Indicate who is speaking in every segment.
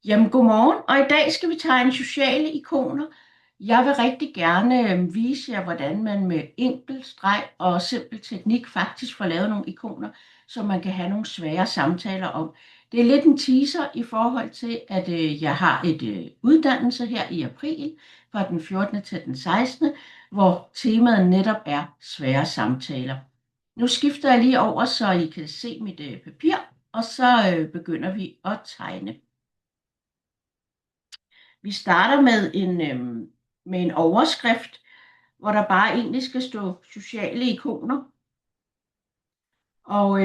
Speaker 1: Jamen, godmorgen, og i dag skal vi tegne sociale ikoner. Jeg vil rigtig gerne vise jer, hvordan man med enkel streg og simpel teknik faktisk får lavet nogle ikoner, som man kan have nogle svære samtaler om. Det er lidt en teaser i forhold til, at jeg har et uddannelse her i april fra den 14. til den 16., hvor temaet netop er svære samtaler. Nu skifter jeg lige over, så I kan se mit papir, og så begynder vi at tegne. Vi starter med en overskrift, hvor der bare egentlig skal stå sociale ikoner. Og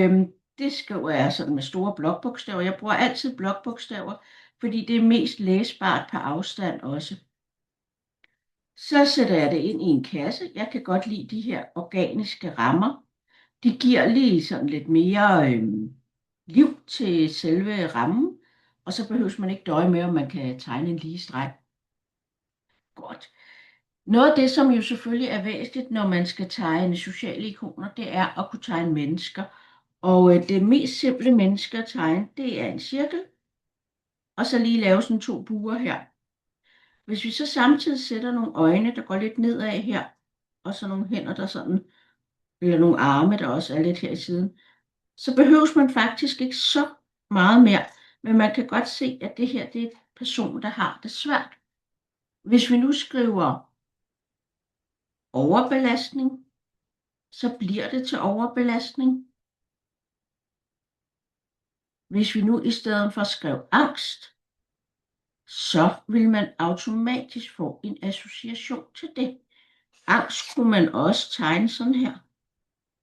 Speaker 1: det skriver jeg sådan med store blokbogstaver. Jeg bruger altid blokbogstaver, fordi det er mest læsbart på afstand også. Så sætter jeg det ind i en kasse. Jeg kan godt lide de her organiske rammer. De giver lige sådan lidt mere liv til selve rammen. Og så behøver man ikke døje med, om man kan tegne en lige streg. Godt. Noget af det, som jo selvfølgelig er væsentligt, når man skal tegne sociale ikoner, det er at kunne tegne mennesker. Og det mest simple menneske at tegne, det er en cirkel, og så lige lave sådan to buer her. Hvis vi så samtidig sætter nogle øjne, der går lidt nedad her, og så nogle hænder, der sådan, eller nogle arme, der også er lidt her i siden, så behøves man faktisk ikke så meget mere, men man kan godt se, at det her, det er en person, der har det svært. Hvis vi nu skriver overbelastning, så bliver det til overbelastning. Hvis vi nu i stedet for skrev angst, så vil man automatisk få en association til det. Angst kunne man også tegne sådan her,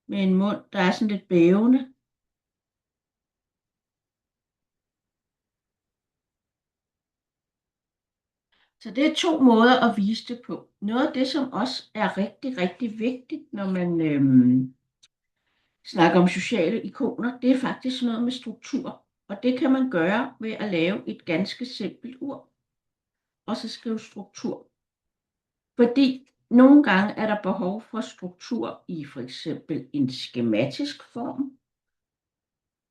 Speaker 1: med en mund, der er sådan lidt bævende. Så det er to måder at vise det på. Noget af det, som også er rigtig, rigtig vigtigt, når man snakker om sociale ikoner, det er faktisk noget med struktur. Og det kan man gøre ved at lave et ganske simpelt ord, og så skrive struktur. Fordi nogle gange er der behov for struktur i for eksempel en skematisk form,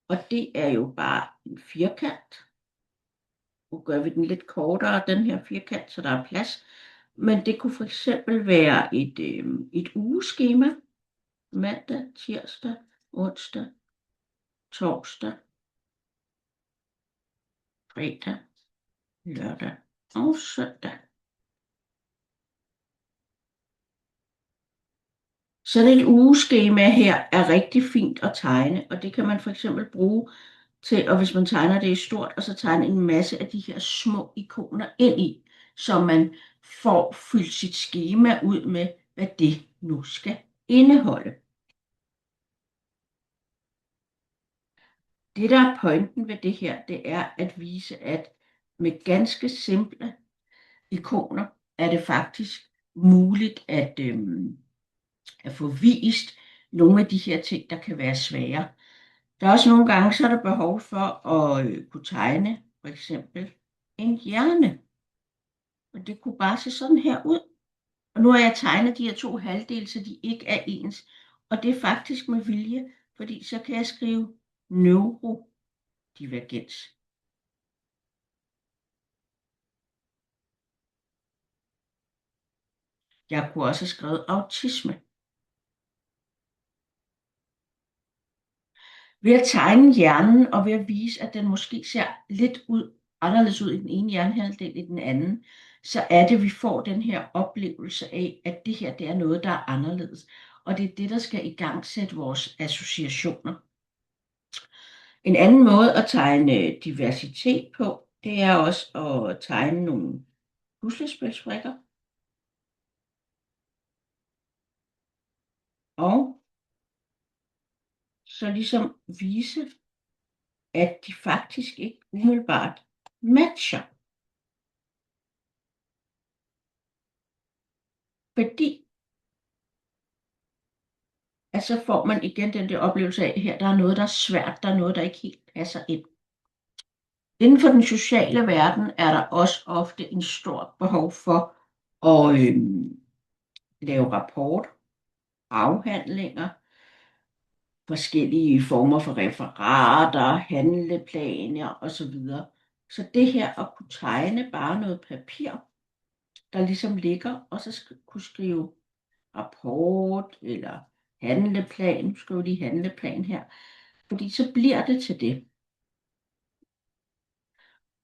Speaker 1: og det er jo bare en firkant. Nu gør vi den lidt kortere, den her firkant, så der er plads. Men det kunne for eksempel være et ugeskema. Mandag, tirsdag, onsdag, torsdag, fredag, lørdag og søndag. Sådan et ugeskema her er rigtig fint at tegne, og det kan man for eksempel bruge til, og hvis man tegner det i stort, og så tegne en masse af de her små ikoner ind i, så man får fyldt sit skema ud med, hvad det nu skal indeholde. Det, der er pointen ved det her, det er at vise, at med ganske simple ikoner er det faktisk muligt at få vist nogle af de her ting, der kan være svære. Der er også nogle gange, så er der behov for at kunne tegne for eksempel en hjerne. Og det kunne bare se sådan her ud. Og nu har jeg tegnet de her to halvdele, så de ikke er ens. Og det er faktisk med vilje, fordi så kan jeg skrive neurodivergens. Jeg kunne også have skrevet autisme. Ved at tegne hjernen og ved at vise, at den måske ser lidt anderledes ud i den ene hjernehalvdel i den anden, så er det, at vi får den her oplevelse af, at det her det er noget, der er anderledes. Og det er det, der skal igangsætte vores associationer. En anden måde at tegne diversitet på, det er også at tegne nogle puslespilsbrikker. Og så ligesom vise, at de faktisk ikke umiddelbart matcher. Fordi at så får man igen den der oplevelse af, at her der er noget, der er svært, der er noget, der ikke helt passer ind. Inden for den sociale verden er der også ofte en stor behov for at lave rapport, afhandlinger, forskellige former for referater, handleplaner osv. Så det her at kunne tegne bare noget papir, der ligesom ligger, og så kunne skrive rapport eller handleplan. Nu skriver de handleplan her, fordi så bliver det til det.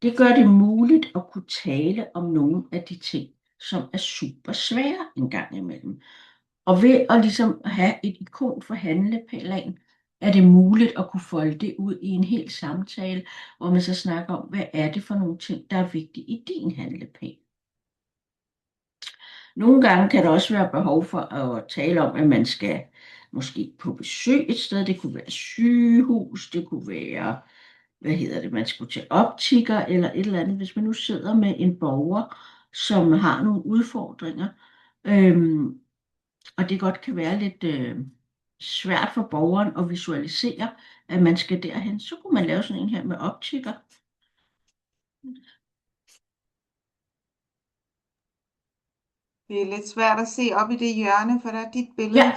Speaker 1: Det gør det muligt at kunne tale om nogle af de ting, som er super svære en gang imellem. Og ved at ligesom have et ikon for handleplan, er det muligt at kunne folde det ud i en hel samtale, hvor man så snakker om, hvad er det for nogle ting, der er vigtige i din handleplan. Nogle gange kan der også være behov for at tale om, at man skal måske på besøg et sted. Det kunne være sygehus, det kunne være, man skulle til optiker eller et eller andet. Hvis man nu sidder med en borger, som har nogle udfordringer, og det godt kan være lidt svært for borgeren at visualisere, at man skal derhen, så kunne man lave sådan en her med optiker.
Speaker 2: Det er lidt svært at se op i det hjørne, for der er dit billede.
Speaker 1: Ja,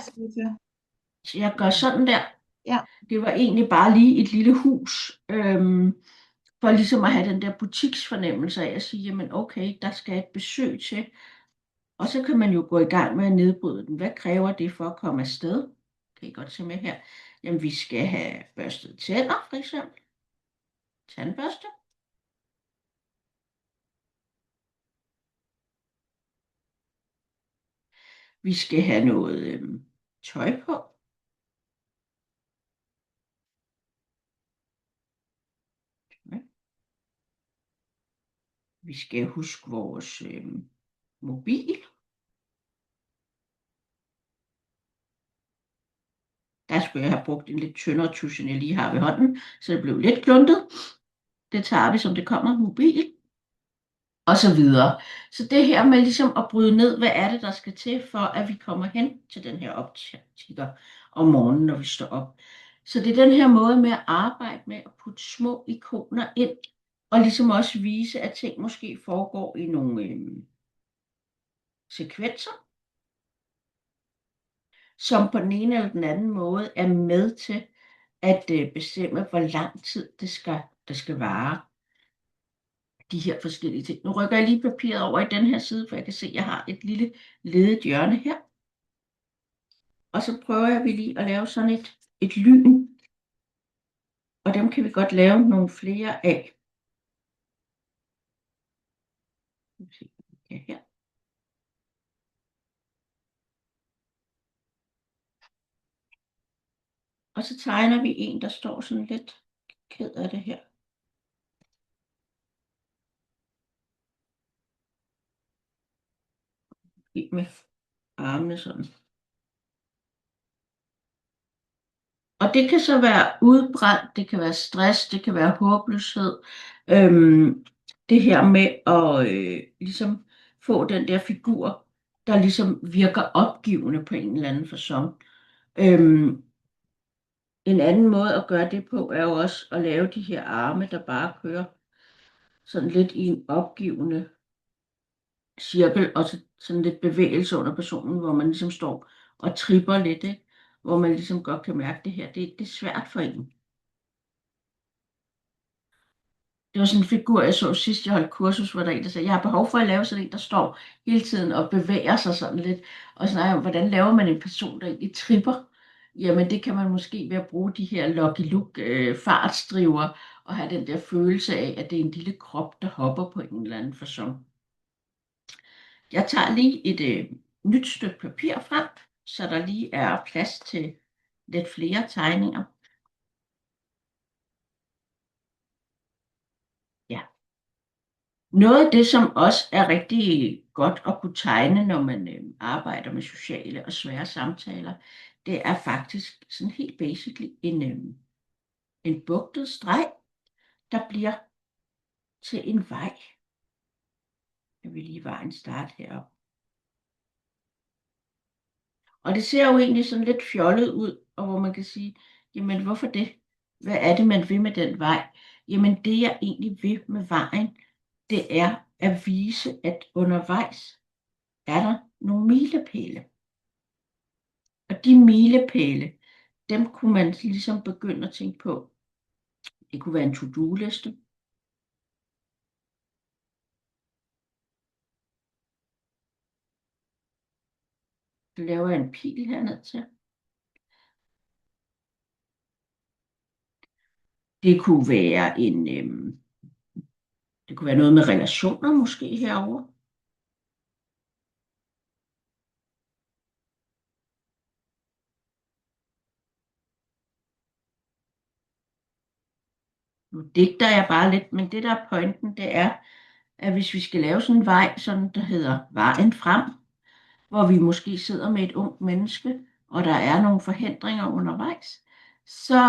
Speaker 1: så jeg gør sådan der.
Speaker 2: Ja.
Speaker 1: Det var egentlig bare lige et lille hus, for ligesom at have den der butiksfornemmelse af at sige, jamen okay, der skal et besøg til. Og så kan man jo gå i gang med at nedbryde den. Hvad kræver det for at komme afsted? Kan I godt se med her? Jamen vi skal have børstet tænder, for eksempel. Tandbørste. Vi skal have noget tøj på. Vi skal huske vores mobil. Der skulle jeg have brugt en lidt tyndere tusch, end jeg lige har ved hånden, så det blev lidt kluntet. Det tager vi, som det kommer, mobil. Og så videre. Så det her med ligesom at bryde ned, hvad er det, der skal til, for at vi kommer hen til den her optiker om morgenen, når vi står op. Så det er den her måde med at arbejde med at putte små ikoner ind, og ligesom også vise, at ting måske foregår i nogle sekvenser, som på den ene eller den anden måde er med til at bestemme, hvor lang tid det skal vare. De her forskellige ting. Nu rykker jeg lige papiret over i den her side, for jeg kan se, at jeg har et lille ledet hjørne her. Og så prøver jeg lige at lave sådan et lyn. Og dem kan vi godt lave nogle flere af. Her. Og så tegner vi en, der står sådan lidt ked af det her. Med armene sådan. Og det kan så være udbrændt, det kan være stress, det kan være håbløshed. Det her med at ligesom få den der figur, der ligesom virker opgivende på en eller anden facon. En anden måde at gøre det på er jo også at lave de her arme, der bare kører sådan lidt i en opgivende cirkel, og sådan lidt bevægelse under personen, hvor man ligesom står og tripper lidt, ikke? Hvor man ligesom godt kan mærke det her. Det er svært for en. Det var sådan en figur, jeg så sidst, jeg holdt kursus, hvor der en, der sagde, jeg har behov for at lave sådan en, der står hele tiden og bevæger sig sådan lidt, og snakker om, hvordan laver man en person, der egentlig tripper. Jamen det kan man måske ved at bruge de her Lucky Luke fartsdriver, og have den der følelse af, at det er en lille krop, der hopper på en eller anden facon. Jeg tager lige et nyt stykke papir frem, så der lige er plads til lidt flere tegninger. Ja. Noget af det, som også er rigtig godt at kunne tegne, når man arbejder med sociale og svære samtaler, det er faktisk sådan helt basically en bugtet streg, der bliver til en vej. Jeg vil lige vejen starte heroppe. Og det ser jo egentlig sådan lidt fjollet ud, og hvor man kan sige, jamen hvorfor det? Hvad er det, man vil med den vej? Jamen det, jeg egentlig vil med vejen, det er at vise, at undervejs er der nogle milepæle. Og de milepæle, dem kunne man ligesom begynde at tænke på. Det kunne være en to-do-liste. Så laver jeg en pil herned til. Det kunne være det kunne være noget med relationer måske herovre. Nu digter jeg bare lidt, men det der er pointen, det er, at hvis vi skal lave sådan en vej, sådan der hedder Vejen Frem, hvor vi måske sidder med et ungt menneske, og der er nogle forhindringer undervejs, så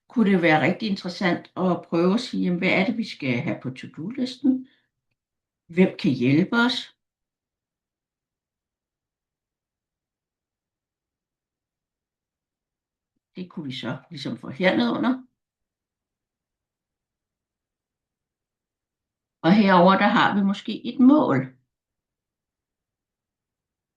Speaker 1: kunne det være rigtig interessant at prøve at sige, jamen, hvad er det, vi skal have på to-do-listen? Hvem kan hjælpe os? Det kunne vi så ligesom få hernede under. Og herover der har vi måske et mål.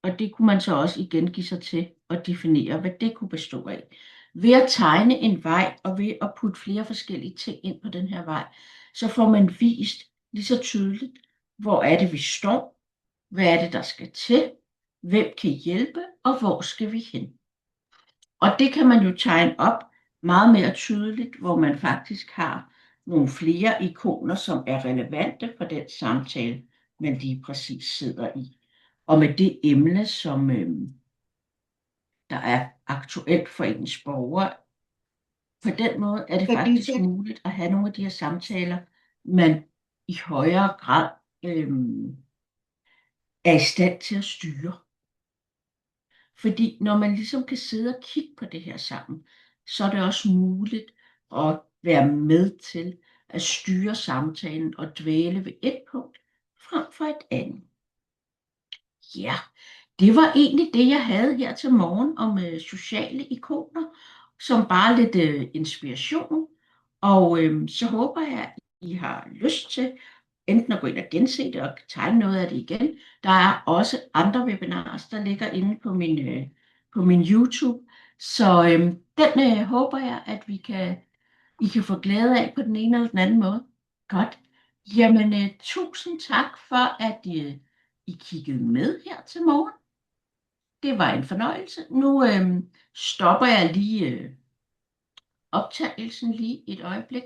Speaker 1: Og det kunne man så også igen give sig til at definere, hvad det kunne bestå af. Ved at tegne en vej og ved at putte flere forskellige ting ind på den her vej, så får man vist lige så tydeligt, hvor er det, vi står, hvad er det, der skal til, hvem kan hjælpe, og hvor skal vi hen. Og det kan man jo tegne op meget mere tydeligt, hvor man faktisk har nogle flere ikoner, som er relevante for den samtale, man lige præcis sidder i. Og med det emne, som der er aktuelt for ens borgere. På den måde er det faktisk muligt at have nogle af de her samtaler, man i højere grad er i stand til at styre. Fordi når man ligesom kan sidde og kigge på det her sammen, så er det også muligt at være med til at styre samtalen og dvæle ved et punkt frem for et andet. Ja, det var egentlig det, jeg havde her til morgen om sociale ikoner, som bare lidt inspiration. Og så håber jeg, at I har lyst til enten at gå ind og gense det og tegne noget af det igen. Der er også andre webinars, der ligger inde på min YouTube. Så den håber jeg, at I kan få glæde af på den ene eller den anden måde. Godt. Jamen, tusind tak for, at I kiggede med her til morgen. Det var en fornøjelse. Nu stopper jeg lige optagelsen lige et øjeblik.